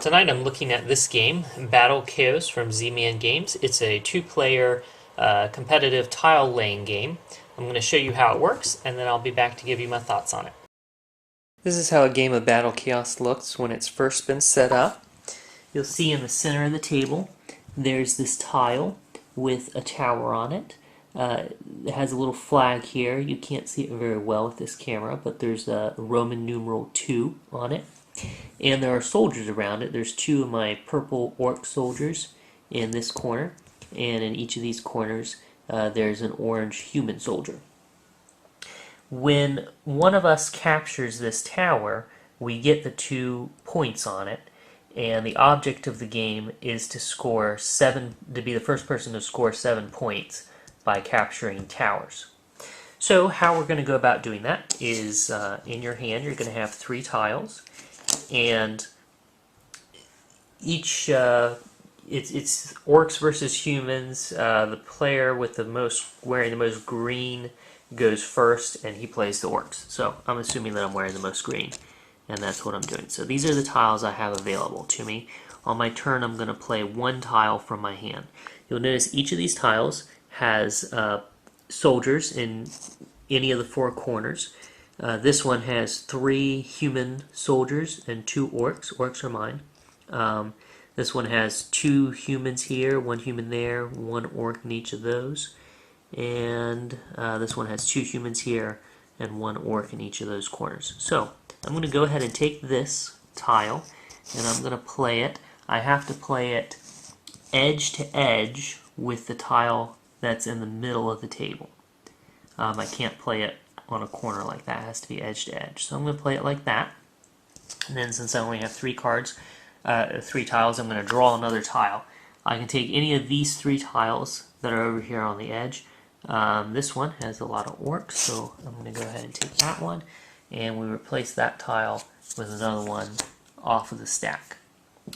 Tonight I'm looking at this game, Batt'l Kha'os from Z-Man Games. It's a two-player competitive tile laying game. I'm going to show you how it works, and then I'll be back to give you my thoughts on it. This is how a game of Batt'l Kha'os looks when it's first been set up. You'll see in the center of the table there's this tile with a tower on it. It has a little flag here. You can't see it very well with this camera, but there's a Roman numeral 2 on it. And there are soldiers around it. There's two of my purple orc soldiers in this corner, and in each of these corners there's an orange human soldier. When one of us captures this tower, we get the 2 points on it, and the object of the game is to score 7, to be the first person to score 7 points by capturing towers. So how we're going to go about doing that is in your hand you're going to have 3 tiles, and each it's orcs versus humans. The player with the most wearing the most green goes first, and he plays the orcs. So I'm assuming that I'm wearing the most green, and that's what I'm doing. So these are the tiles I have available to me. On my turn, I'm going to play 1 tile from my hand. You'll notice each of these tiles has soldiers in any of the 4 corners. This one has 3 human soldiers and 2 orcs. Orcs are mine. This one has 2 humans here, 1 human there, 1 orc in each of those. And this one has 2 humans here and 1 orc in each of those corners. So I'm going to go ahead and take this tile and I'm going to play it. I have to play it edge to edge with the tile that's in the middle of the table. I can't play it on a corner like that. It has to be edge to edge. So I'm going to play it like that. And then since I only have 3 cards, 3 tiles, I'm going to draw another tile. I can take any of these 3 tiles that are over here on the edge. This one has a lot of orcs, so I'm going to go ahead and take that one, and we replace that tile with another one off of the stack.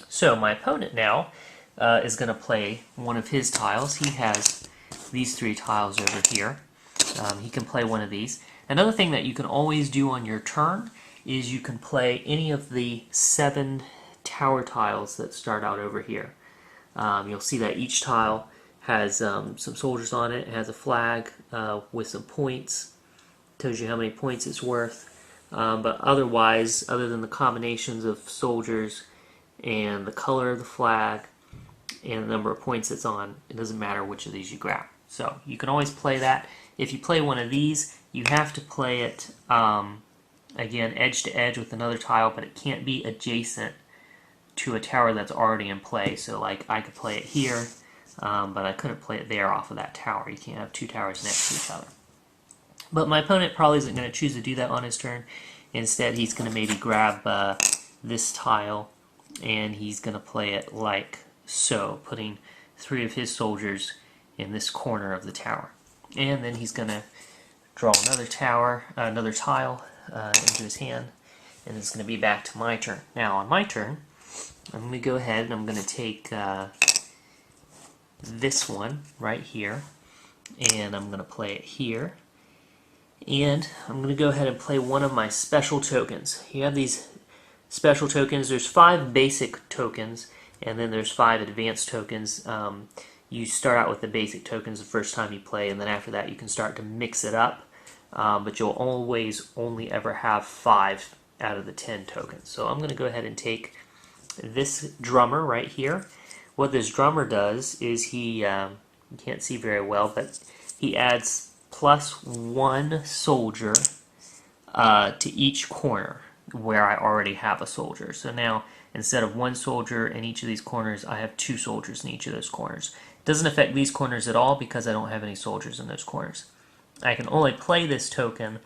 So my opponent now is going to play one of his tiles. He has these 3 tiles over here. He can play one of these. Another thing that you can always do on your turn is you can play any of the 7 tower tiles that start out over here. You'll see that each tile has some soldiers on it. It has a flag with some points. Tells you how many points it's worth. But otherwise, other than the combinations of soldiers and the color of the flag and the number of points it's on, it doesn't matter which of these you grab. So you can always play that. If you play one of these, you have to play it again edge to edge with another tile, but it can't be adjacent to a tower that's already in play. So like I could play it here, but I couldn't play it there off of that tower. You can't have 2 towers next to each other. But my opponent probably isn't going to choose to do that on his turn. Instead, he's going to maybe grab this tile, and he's going to play it like so, putting 3 of his soldiers in this corner of the tower. And then he's going to draw another tile into his hand, and it's going to be back to my turn. Now on my turn, I'm going to go ahead and I'm going to take this one right here, and I'm going to play it here. And I'm going to go ahead and play one of my special tokens. You have these special tokens. There's 5 basic tokens, and then there's 5 advanced tokens. You start out with the basic tokens the first time you play, and then after that you can start to mix it up. But you'll always only ever have 5 out of the 10 tokens. So I'm going to go ahead and take this drummer right here. What this drummer does is he, you can't see very well, but he adds +1 soldier to each corner where I already have a soldier. So now instead of 1 soldier in each of these corners, I have 2 soldiers in each of those corners. It doesn't affect these corners at all because I don't have any soldiers in those corners. I can only play this token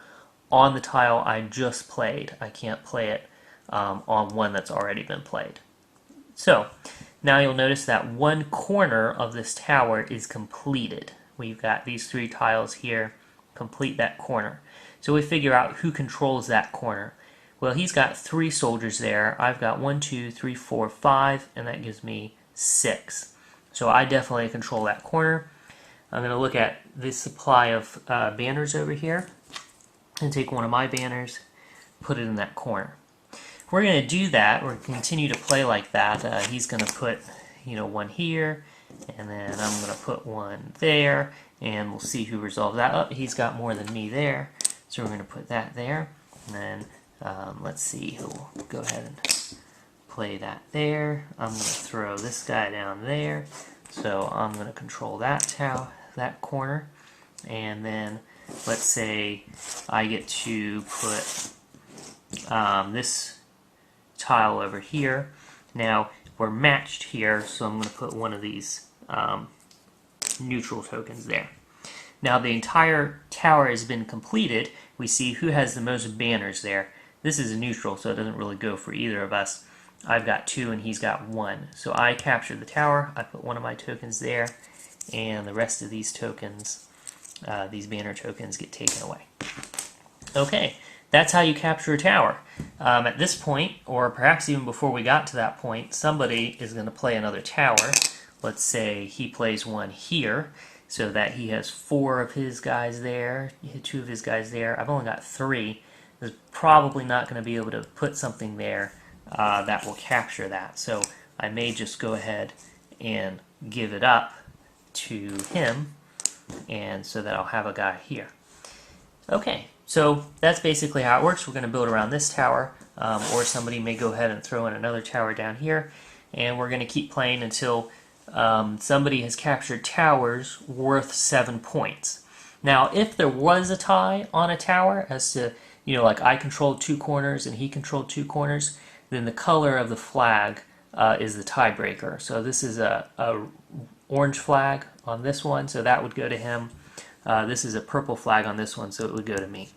on the tile I just played. I can't play it on one that's already been played. So now you'll notice that 1 corner of this tower is completed. We've got these 3 tiles here, complete that corner. So we figure out who controls that corner. Well, he's got 3 soldiers there. I've got 1, 2, 3, 4, 5, and that gives me 6. So I definitely control that corner. I'm going to look at this supply of banners over here and take one of my banners, put it in that corner. we're going to do that, we're going to continue to play like that. He's going to put, one here, and then I'm going to put one there, and we'll see who resolves that. Oh, he's got more than me there, so we're going to put that there, and then let's see who will go ahead and play that there. I'm going to throw this guy down there, so I'm going to control that corner, and then let's say I get to put this tile over here. Now we're matched here, so I'm going to put one of these neutral tokens there. Now the entire tower has been completed. We see who has the most banners there. This is a neutral, so it doesn't really go for either of us. I've got 2 and he's got 1. So I captured the tower, I put one of my tokens there, and the rest of these tokens, these banner tokens, get taken away. Okay, that's how you capture a tower. At this point, or perhaps even before we got to that point, somebody is going to play another tower. Let's say he plays one here, so that he has 4 of his guys there, 2 of his guys there. I've only got 3. There's probably not going to be able to put something there that will capture that. So I may just go ahead and give it up to him, and so that I'll have a guy here. Okay, so that's basically how it works. We're going to build around this tower, or somebody may go ahead and throw in another tower down here, and we're going to keep playing until somebody has captured towers worth 7 points. Now, if there was a tie on a tower, as to, like I controlled 2 corners and he controlled 2 corners, then the color of the flag is the tiebreaker. So this is a orange flag on this one, so that would go to him. This is a purple flag on this one, so it would go to me.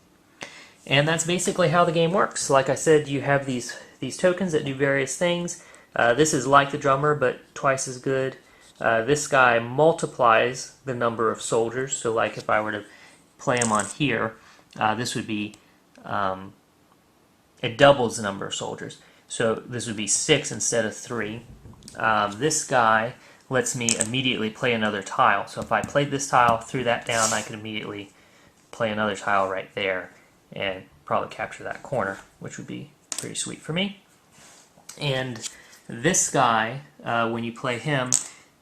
And that's basically how the game works. Like I said, you have these tokens that do various things. This is like the drummer, but twice as good. This guy multiplies the number of soldiers, so like if I were to play him on here, this would be, it doubles the number of soldiers. So this would be 6 instead of 3. This guy lets me immediately play another tile. So if I played this tile, threw that down, I could immediately play another tile right there and probably capture that corner, which would be pretty sweet for me. And this guy, when you play him,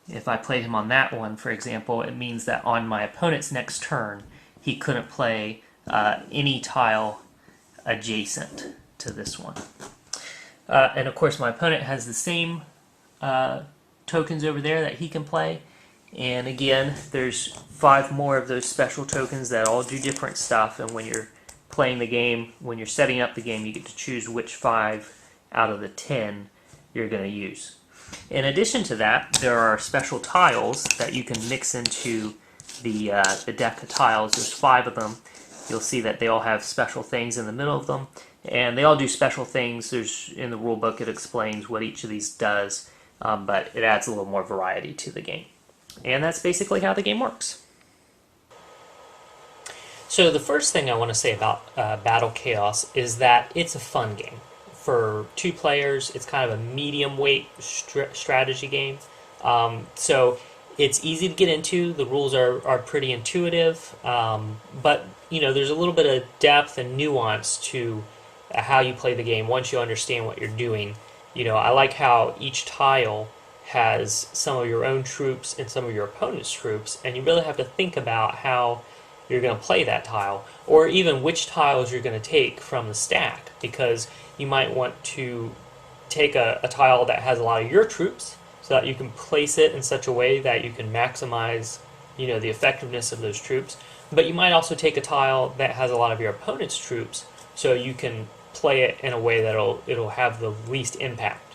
if I played him on that one, for example, it means that on my opponent's next turn, he couldn't play any tile adjacent to this one. And of course my opponent has the same tokens over there that he can play, and again there's 5 more of those special tokens that all do different stuff, and when you're playing the game, when you're setting up the game, you get to choose which 5 out of the 10 you're going to use. In addition to that, there are special tiles that you can mix into the deck of tiles. There's 5 of them. You'll see that they all have special things in the middle of them, and they all do special things. There's, in the rule book, it explains what each of these does, but it adds a little more variety to the game. And that's basically how the game works. So the first thing I want to say about Batt'l Kha'os is that it's a fun game. For 2 players, it's kind of a medium weight strategy game. So it's easy to get into. The rules are pretty intuitive, but there's a little bit of depth and nuance to how you play the game once you understand what you're doing. I like how each tile has some of your own troops and some of your opponent's troops, and you really have to think about how you're going to play that tile, or even which tiles you're going to take from the stack, because you might want to take a tile that has a lot of your troops so that you can place it in such a way that you can maximize the effectiveness of those troops, but you might also take a tile that has a lot of your opponent's troops so you can play it in a way that it'll have the least impact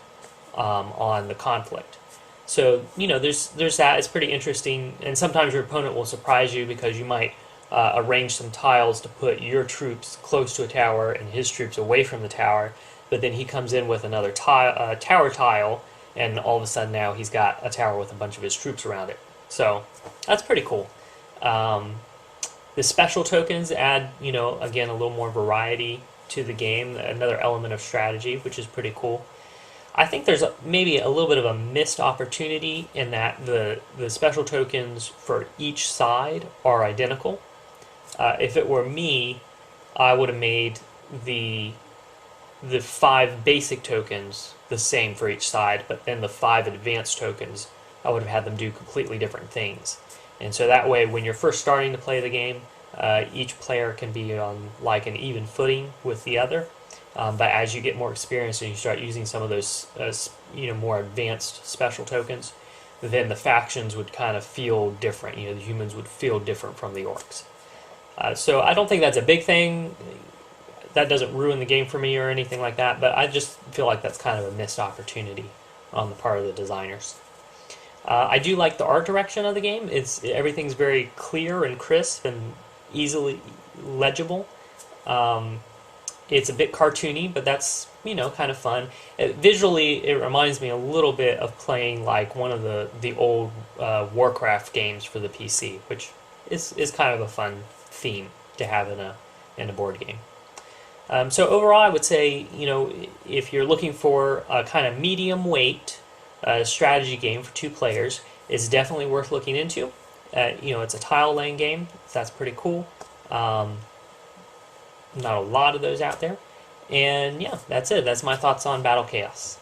on the conflict. So there's that. It's pretty interesting, and sometimes your opponent will surprise you because you might arrange some tiles to put your troops close to a tower and his troops away from the tower, but then he comes in with another tower tile, and all of a sudden now he's got a tower with a bunch of his troops around it. So that's pretty cool. The special tokens add, again, a little more variety to the game, another element of strategy, which is pretty cool. I think there's maybe a little bit of a missed opportunity in that the special tokens for each side are identical. If it were me, I would have made the the 5 basic tokens the same for each side, but then the 5 advanced tokens, I would have had them do completely different things. And so that way, when you're first starting to play the game, each player can be on like an even footing with the other. But as you get more experience and you start using some of those more advanced special tokens, then the factions would kind of feel different. The humans would feel different from the orcs. So I don't think that's a big thing. That doesn't ruin the game for me or anything like that, but I just feel like that's kind of a missed opportunity on the part of the designers. I do like the art direction of the game. Everything's very clear and crisp and easily legible. It's a bit cartoony, but that's kind of fun. Visually, it reminds me a little bit of playing like one of the old Warcraft games for the PC, which is kind of a fun theme to have in a board game. So overall, I would say, if you're looking for a kind of medium weight strategy game for 2 players, it's definitely worth looking into. It's a tile laying game, so that's pretty cool. Not a lot of those out there. And yeah, that's it. That's my thoughts on Batt'l Kha'os.